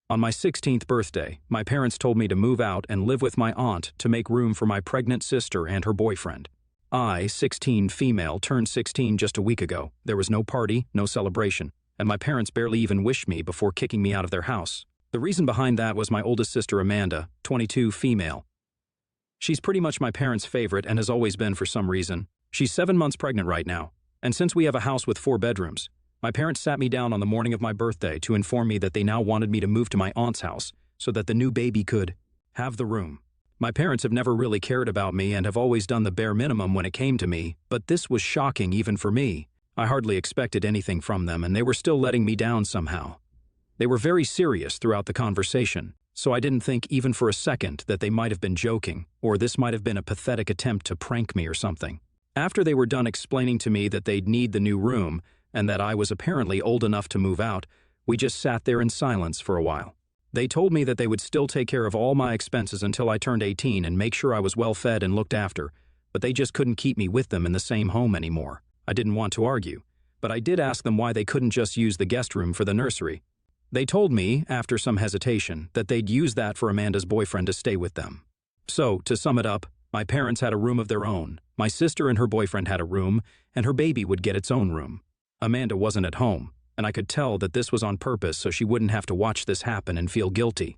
On my 16th birthday, my parents told me to move out and live with my aunt to make room for my pregnant sister and her boyfriend. I, 16 female, turned 16 just a week ago. There was no party, no celebration, and my parents barely even wished me before kicking me out of their house. The reason behind that was my oldest sister Amanda, 22 female. She's pretty much my parents' favorite and has always been for some reason. She's 7 months pregnant right now, and since we have a house with 4 bedrooms, my parents sat me down on the morning of my birthday to inform me that they now wanted me to move to my aunt's house so that the new baby could have the room. My parents have never really cared about me and have always done the bare minimum when it came to me, but this was shocking even for me. I hardly expected anything from them, and they were still letting me down somehow. They were very serious throughout the conversation, so I didn't think even for a second that they might have been joking, or this might have been a pathetic attempt to prank me or something. After they were done explaining to me that they'd need the new room, and that I was apparently old enough to move out, we just sat there in silence for a while. They told me that they would still take care of all my expenses until I turned 18 and make sure I was well fed and looked after, but they just couldn't keep me with them in the same home anymore. I didn't want to argue, but I did ask them why they couldn't just use the guest room for the nursery. They told me, after some hesitation, that they'd use that for Amanda's boyfriend to stay with them. So, to sum it up, my parents had a room of their own, my sister and her boyfriend had a room, and her baby would get its own room. Amanda wasn't at home, and I could tell that this was on purpose so she wouldn't have to watch this happen and feel guilty.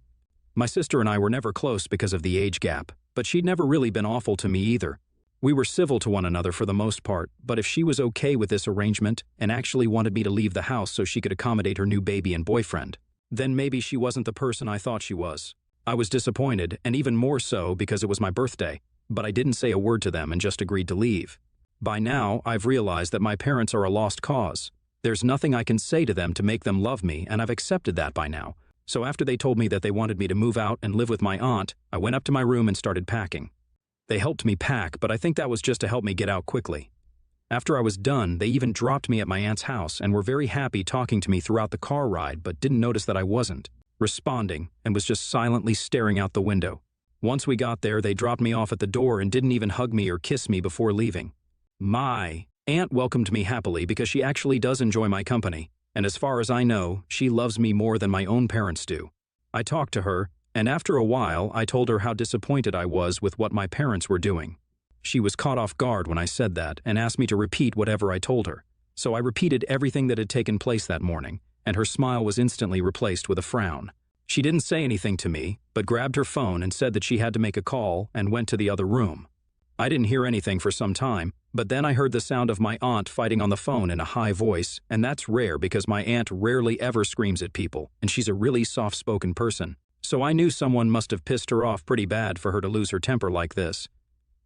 My sister and I were never close because of the age gap, but she'd never really been awful to me either. We were civil to one another for the most part, but if she was okay with this arrangement and actually wanted me to leave the house so she could accommodate her new baby and boyfriend, then maybe she wasn't the person I thought she was. I was disappointed, and even more so because it was my birthday, but I didn't say a word to them and just agreed to leave. By now, I've realized that my parents are a lost cause. There's nothing I can say to them to make them love me, and I've accepted that by now. So after they told me that they wanted me to move out and live with my aunt, I went up to my room and started packing. They helped me pack, but I think that was just to help me get out quickly. After I was done, they even dropped me at my aunt's house and were very happy talking to me throughout the car ride, but didn't notice that I wasn't responding and was just silently staring out the window. Once we got there, they dropped me off at the door and didn't even hug me or kiss me before leaving. My aunt welcomed me happily because she actually does enjoy my company, and as far as I know, she loves me more than my own parents do. I talked to her, and after a while, I told her how disappointed I was with what my parents were doing. She was caught off guard when I said that and asked me to repeat whatever I told her. So I repeated everything that had taken place that morning, and her smile was instantly replaced with a frown. She didn't say anything to me, but grabbed her phone and said that she had to make a call and went to the other room. I didn't hear anything for some time, but then I heard the sound of my aunt fighting on the phone in a high voice, and that's rare because my aunt rarely ever screams at people, and she's a really soft-spoken person. So I knew someone must have pissed her off pretty bad for her to lose her temper like this.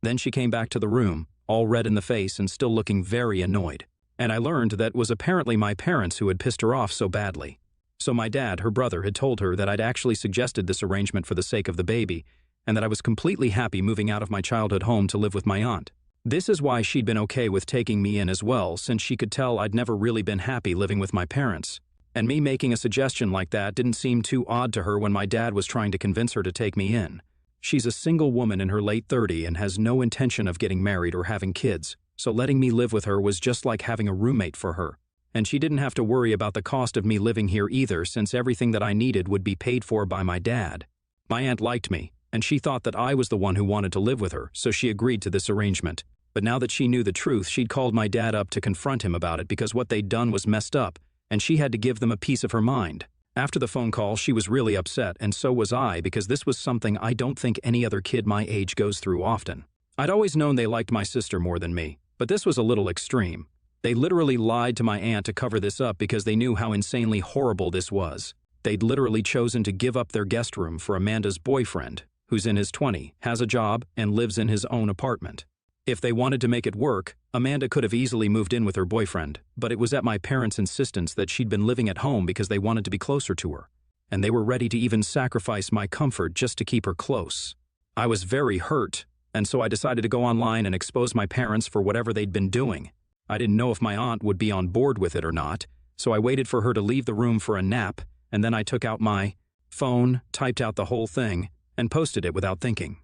Then she came back to the room, all red in the face and still looking very annoyed. And I learned that it was apparently my parents who had pissed her off so badly. So my dad, her brother, had told her that I'd actually suggested this arrangement for the sake of the baby, and that I was completely happy moving out of my childhood home to live with my aunt. This is why she'd been okay with taking me in as well, since she could tell I'd never really been happy living with my parents. And me making a suggestion like that didn't seem too odd to her when my dad was trying to convince her to take me in. She's a single woman in her late 30s and has no intention of getting married or having kids, so letting me live with her was just like having a roommate for her. And she didn't have to worry about the cost of me living here either, since everything that I needed would be paid for by my dad. My aunt liked me, and she thought that I was the one who wanted to live with her, so she agreed to this arrangement. But now that she knew the truth, she'd called my dad up to confront him about it because what they'd done was messed up, and she had to give them a piece of her mind. After the phone call, she was really upset, and so was I, because this was something I don't think any other kid my age goes through often. I'd always known they liked my sister more than me, but this was a little extreme. They literally lied to my aunt to cover this up because they knew how insanely horrible this was. They'd literally chosen to give up their guest room for Amanda's boyfriend, who's in his 20s, has a job, and lives in his own apartment. If they wanted to make it work, Amanda could have easily moved in with her boyfriend, but it was at my parents' insistence that she'd been living at home because they wanted to be closer to her, and they were ready to even sacrifice my comfort just to keep her close. I was very hurt, and so I decided to go online and expose my parents for whatever they'd been doing. I didn't know if my aunt would be on board with it or not, so I waited for her to leave the room for a nap, and then I took out my phone, typed out the whole thing, and posted it without thinking.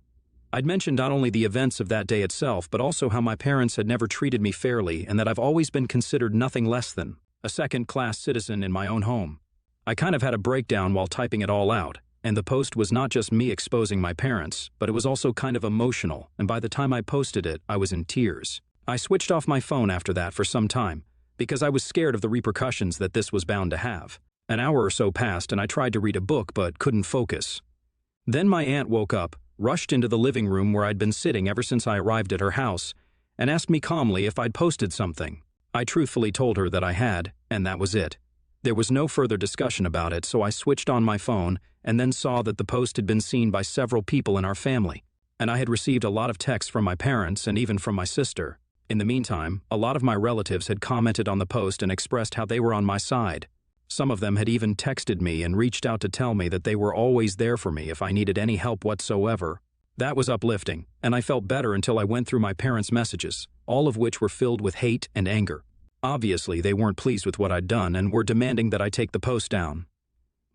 I'd mentioned not only the events of that day itself, but also how my parents had never treated me fairly and that I've always been considered nothing less than a second-class citizen in my own home. I kind of had a breakdown while typing it all out, and the post was not just me exposing my parents, but it was also kind of emotional, and by the time I posted it, I was in tears. I switched off my phone after that for some time, because I was scared of the repercussions that this was bound to have. An hour or so passed and I tried to read a book but couldn't focus. Then my aunt woke up, rushed into the living room where I'd been sitting ever since I arrived at her house, and asked me calmly if I'd posted something. I truthfully told her that I had, and that was it. There was no further discussion about it, so I switched on my phone and then saw that the post had been seen by several people in our family, and I had received a lot of texts from my parents and even from my sister. In the meantime, a lot of my relatives had commented on the post and expressed how they were on my side. Some of them had even texted me and reached out to tell me that they were always there for me if I needed any help whatsoever. That was uplifting, and I felt better until I went through my parents' messages, all of which were filled with hate and anger. Obviously, they weren't pleased with what I'd done and were demanding that I take the post down.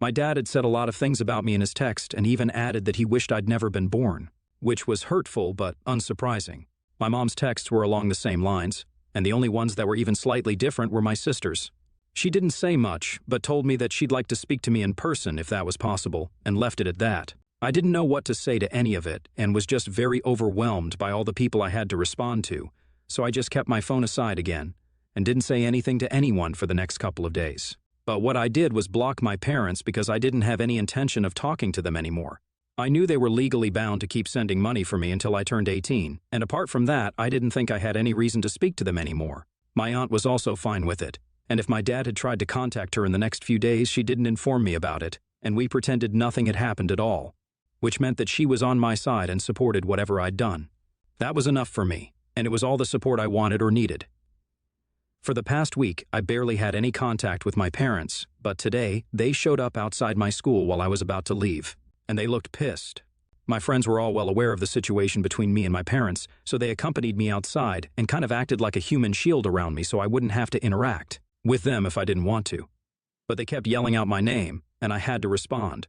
My dad had said a lot of things about me in his text and even added that he wished I'd never been born, which was hurtful but unsurprising. My mom's texts were along the same lines, and the only ones that were even slightly different were my sister's. She didn't say much, but told me that she'd like to speak to me in person if that was possible, and left it at that. I didn't know what to say to any of it, and was just very overwhelmed by all the people I had to respond to, so I just kept my phone aside again, and didn't say anything to anyone for the next couple of days. But what I did was block my parents because I didn't have any intention of talking to them anymore. I knew they were legally bound to keep sending money for me until I turned 18, and apart from that, I didn't think I had any reason to speak to them anymore. My aunt was also fine with it, and if my dad had tried to contact her in the next few days, she didn't inform me about it, and we pretended nothing had happened at all, which meant that she was on my side and supported whatever I'd done. That was enough for me, and it was all the support I wanted or needed. For the past week, I barely had any contact with my parents, but today, they showed up outside my school while I was about to leave, and they looked pissed. My friends were all well aware of the situation between me and my parents, so they accompanied me outside and kind of acted like a human shield around me so I wouldn't have to interact with them if I didn't want to. But they kept yelling out my name, and I had to respond.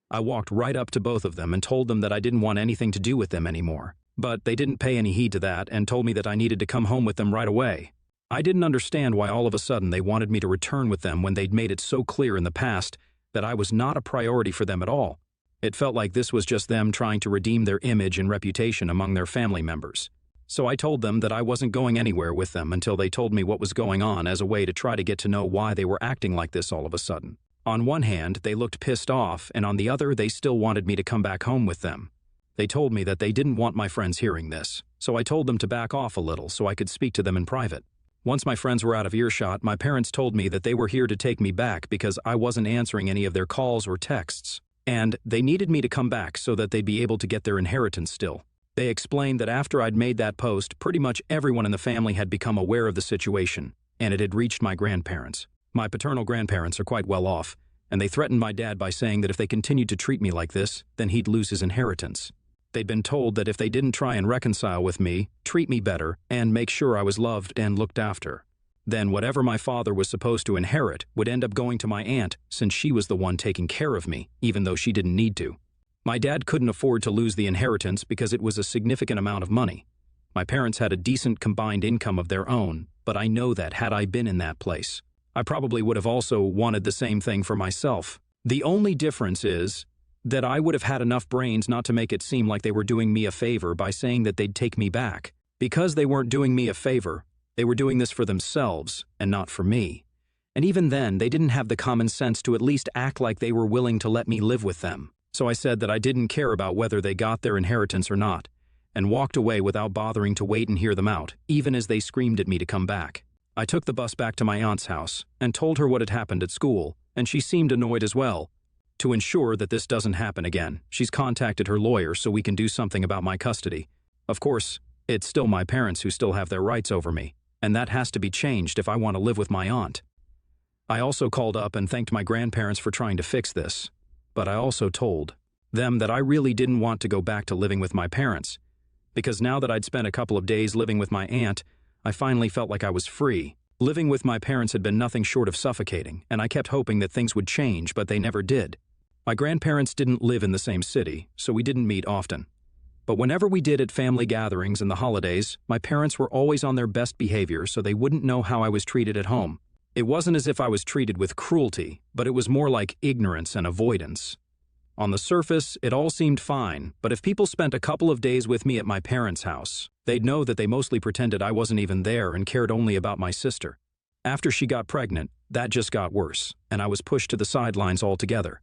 I walked right up to both of them and told them that I didn't want anything to do with them anymore, but they didn't pay any heed to that and told me that I needed to come home with them right away. I didn't understand why all of a sudden they wanted me to return with them when they'd made it so clear in the past that I was not a priority for them at all. It felt like this was just them trying to redeem their image and reputation among their family members. So I told them that I wasn't going anywhere with them until they told me what was going on as a way to try to get to know why they were acting like this all of a sudden. On one hand, they looked pissed off, and on the other, they still wanted me to come back home with them. They told me that they didn't want my friends hearing this, so I told them to back off a little so I could speak to them in private. Once my friends were out of earshot, my parents told me that they were here to take me back because I wasn't answering any of their calls or texts, and they needed me to come back so that they'd be able to get their inheritance still. They explained that after I'd made that post, pretty much everyone in the family had become aware of the situation, and it had reached my grandparents. My paternal grandparents are quite well off, and they threatened my dad by saying that if they continued to treat me like this, then he'd lose his inheritance. They'd been told that if they didn't try and reconcile with me, treat me better, and make sure I was loved and looked after, then whatever my father was supposed to inherit would end up going to my aunt since she was the one taking care of me, even though she didn't need to. My dad couldn't afford to lose the inheritance because it was a significant amount of money. My parents had a decent combined income of their own, but I know that had I been in that place, I probably would have also wanted the same thing for myself. The only difference is that I would have had enough brains not to make it seem like they were doing me a favor by saying that they'd take me back. Because they weren't doing me a favor, they were doing this for themselves and not for me. And even then, they didn't have the common sense to at least act like they were willing to let me live with them. So I said that I didn't care about whether they got their inheritance or not, and walked away without bothering to wait and hear them out, even as they screamed at me to come back. I took the bus back to my aunt's house and told her what had happened at school, and she seemed annoyed as well. To ensure that this doesn't happen again, she's contacted her lawyer so we can do something about my custody. Of course, it's still my parents who still have their rights over me, and that has to be changed if I want to live with my aunt. I also called up and thanked my grandparents for trying to fix this. But I also told them that I really didn't want to go back to living with my parents, because now that I'd spent a couple of days living with my aunt, I finally felt like I was free. Living with my parents had been nothing short of suffocating, and I kept hoping that things would change, but they never did. My grandparents didn't live in the same city, so we didn't meet often. But whenever we did at family gatherings and the holidays, my parents were always on their best behavior so they wouldn't know how I was treated at home. It wasn't as if I was treated with cruelty, but it was more like ignorance and avoidance. On the surface, it all seemed fine, but if people spent a couple of days with me at my parents' house, they'd know that they mostly pretended I wasn't even there and cared only about my sister. After she got pregnant, that just got worse, and I was pushed to the sidelines altogether.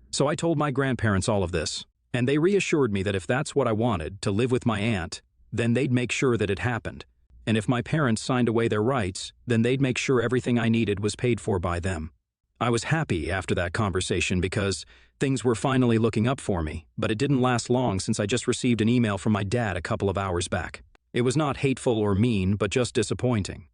So I told my grandparents all of this, and they reassured me that if that's what I wanted, to live with my aunt, then they'd make sure that it happened. And if my parents signed away their rights, then they'd make sure everything I needed was paid for by them. I was happy after that conversation because things were finally looking up for me, but it didn't last long since I just received an email from my dad a couple of hours back. It was not hateful or mean, but just disappointing.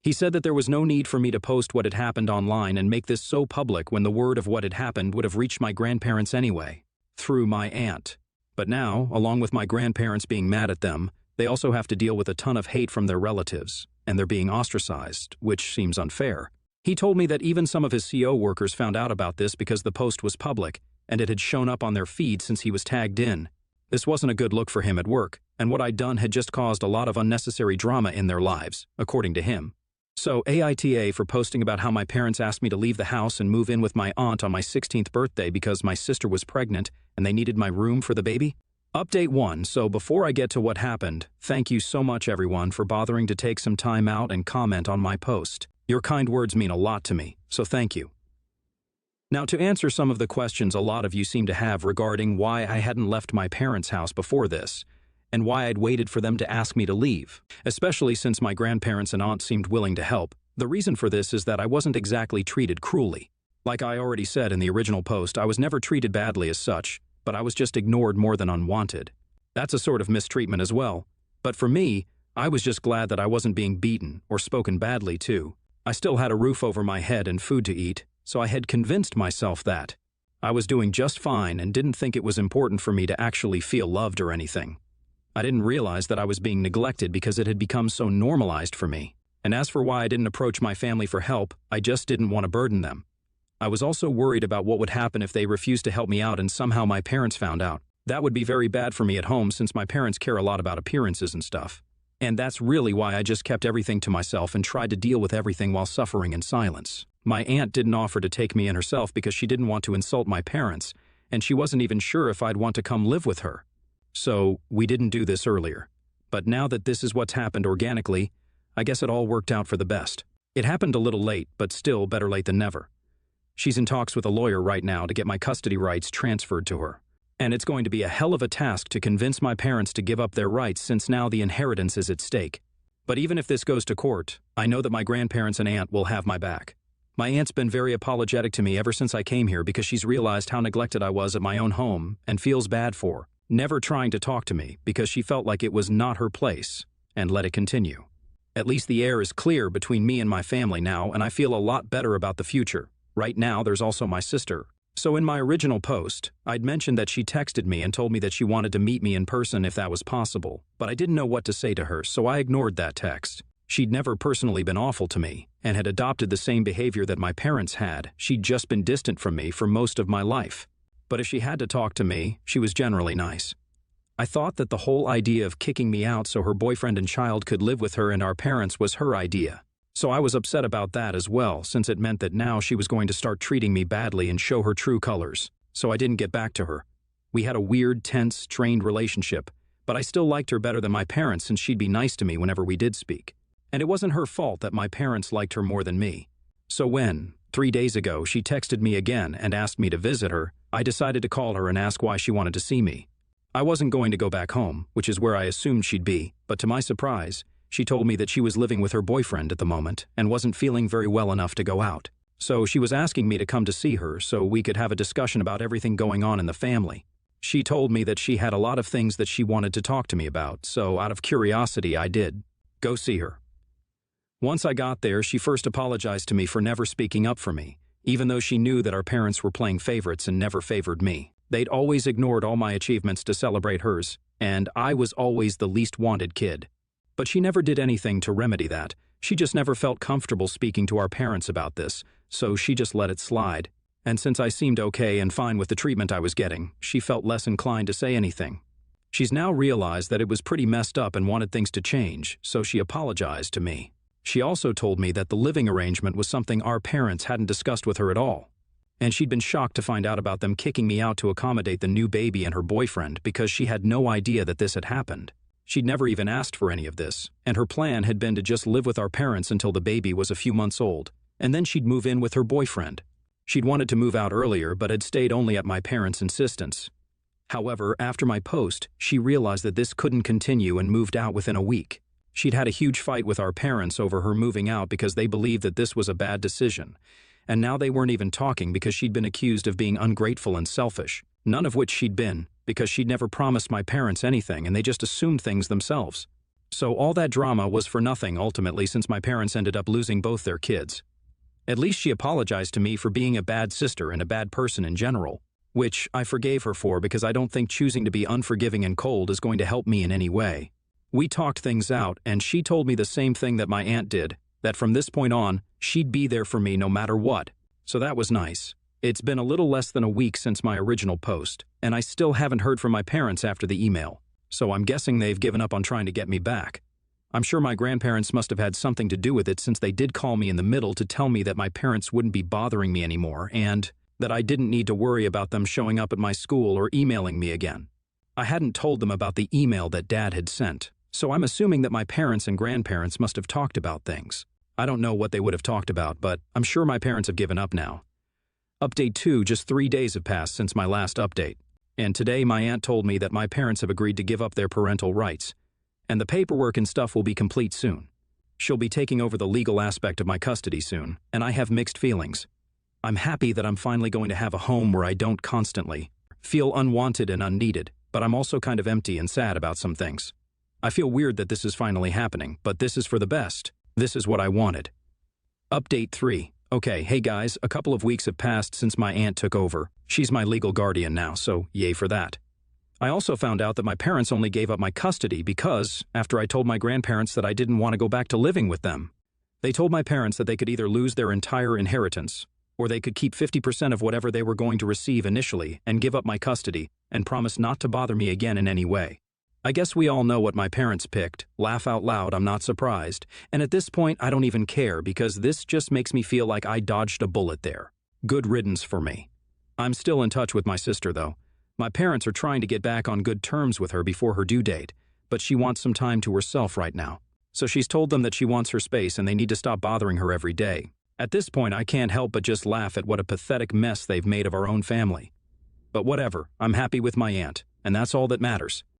He said that there was no need for me to post what had happened online and make this so public when the word of what had happened would have reached my grandparents anyway, through my aunt. But now, along with my grandparents being mad at them, they also have to deal with a ton of hate from their relatives, and they're being ostracized, which seems unfair. He told me that even some of his CO workers found out about this because the post was public, and it had shown up on their feed since he was tagged in. This wasn't a good look for him at work, and what I'd done had just caused a lot of unnecessary drama in their lives, according to him. So AITA for posting about how my parents asked me to leave the house and move in with my aunt on my 16th birthday because my sister was pregnant and they needed my room for the baby? Update 1. So before I get to what happened, thank you so much everyone for bothering to take some time out and comment on my post. Your kind words mean a lot to me, so thank you. Now to answer some of the questions a lot of you seem to have regarding why I hadn't left my parents' house before this, and why I'd waited for them to ask me to leave, especially since my grandparents and aunt seemed willing to help. The reason for this is that I wasn't exactly treated cruelly. Like I already said in the original post, I was never treated badly as such, but I was just ignored more than unwanted. That's a sort of mistreatment as well. But for me, I was just glad that I wasn't being beaten or spoken badly to. I still had a roof over my head and food to eat, so I had convinced myself that I was doing just fine and didn't think it was important for me to actually feel loved or anything. I didn't realize that I was being neglected because it had become so normalized for me. And as for why I didn't approach my family for help, I just didn't want to burden them. I was also worried about what would happen if they refused to help me out and somehow my parents found out. That would be very bad for me at home since my parents care a lot about appearances and stuff. And that's really why I just kept everything to myself and tried to deal with everything while suffering in silence. My aunt didn't offer to take me in herself because she didn't want to insult my parents, and she wasn't even sure if I'd want to come live with her. So we didn't do this earlier. But now that this is what's happened organically, I guess it all worked out for the best. It happened a little late, but still better late than never. She's in talks with a lawyer right now to get my custody rights transferred to her. And it's going to be a hell of a task to convince my parents to give up their rights since now the inheritance is at stake. But even if this goes to court, I know that my grandparents and aunt will have my back. My aunt's been very apologetic to me ever since I came here because she's realized how neglected I was at my own home and feels bad for never trying to talk to me because she felt like it was not her place and let it continue. At least the air is clear between me and my family now, and I feel a lot better about the future. Right now, there's also my sister. So in my original post, I'd mentioned that she texted me and told me that she wanted to meet me in person if that was possible, but I didn't know what to say to her, so I ignored that text. She'd never personally been awful to me and had adopted the same behavior that my parents had. She'd just been distant from me for most of my life. But if she had to talk to me, she was generally nice. I thought that the whole idea of kicking me out so her boyfriend and child could live with her and our parents was her idea. So I was upset about that as well, since it meant that now she was going to start treating me badly and show her true colors. So I didn't get back to her. We had a weird, tense, strained relationship, but I still liked her better than my parents since she'd be nice to me whenever we did speak. And it wasn't her fault that my parents liked her more than me. So when, 3 days ago, she texted me again and asked me to visit her, I decided to call her and ask why she wanted to see me. I wasn't going to go back home, which is where I assumed she'd be, but to my surprise, she told me that she was living with her boyfriend at the moment and wasn't feeling very well enough to go out. So she was asking me to come to see her so we could have a discussion about everything going on in the family. She told me that she had a lot of things that she wanted to talk to me about, so out of curiosity I did go see her. Once I got there, she first apologized to me for never speaking up for me, even though she knew that our parents were playing favorites and never favored me. They'd always ignored all my achievements to celebrate hers, and I was always the least wanted kid. But she never did anything to remedy that. She just never felt comfortable speaking to our parents about this, so she just let it slide. And since I seemed okay and fine with the treatment I was getting, she felt less inclined to say anything. She's now realized that it was pretty messed up and wanted things to change, so she apologized to me. She also told me that the living arrangement was something our parents hadn't discussed with her at all. And she'd been shocked to find out about them kicking me out to accommodate the new baby and her boyfriend because she had no idea that this had happened. She'd never even asked for any of this, and her plan had been to just live with our parents until the baby was a few months old, and then she'd move in with her boyfriend. She'd wanted to move out earlier but had stayed only at my parents' insistence. However, after my post, she realized that this couldn't continue and moved out within a week. She'd had a huge fight with our parents over her moving out because they believed that this was a bad decision, and now they weren't even talking because she'd been accused of being ungrateful and selfish, none of which she'd been, because she'd never promised my parents anything and they just assumed things themselves. So all that drama was for nothing ultimately, since my parents ended up losing both their kids. At least she apologized to me for being a bad sister and a bad person in general, which I forgave her for because I don't think choosing to be unforgiving and cold is going to help me in any way. We talked things out, and she told me the same thing that my aunt did, that from this point on, she'd be there for me no matter what. So that was nice. It's been a little less than a week since my original post, and I still haven't heard from my parents after the email, so I'm guessing they've given up on trying to get me back. I'm sure my grandparents must have had something to do with it, since they did call me in the middle to tell me that my parents wouldn't be bothering me anymore and that I didn't need to worry about them showing up at my school or emailing me again. I hadn't told them about the email that Dad had sent, so I'm assuming that my parents and grandparents must have talked about things. I don't know what they would have talked about, but I'm sure my parents have given up now. Update 2, just 3 days have passed since my last update, and today my aunt told me that my parents have agreed to give up their parental rights, and the paperwork and stuff will be complete soon. She'll be taking over the legal aspect of my custody soon, and I have mixed feelings. I'm happy that I'm finally going to have a home where I don't constantly feel unwanted and unneeded, but I'm also kind of empty and sad about some things. I feel weird that this is finally happening, but this is for the best. This is what I wanted. Update 3. Okay, hey guys, a couple of weeks have passed since my aunt took over. She's my legal guardian now, so yay for that. I also found out that my parents only gave up my custody because, after I told my grandparents that I didn't want to go back to living with them, they told my parents that they could either lose their entire inheritance, or they could keep 50% of whatever they were going to receive initially and give up my custody and promise not to bother me again in any way. I guess we all know what my parents picked. Laugh out loud, I'm not surprised. And at this point, I don't even care because this just makes me feel like I dodged a bullet there. Good riddance for me. I'm still in touch with my sister, though. My parents are trying to get back on good terms with her before her due date, but she wants some time to herself right now. So she's told them that she wants her space and they need to stop bothering her every day. At this point, I can't help but just laugh at what a pathetic mess they've made of our own family. But whatever, I'm happy with my aunt, and that's all that matters.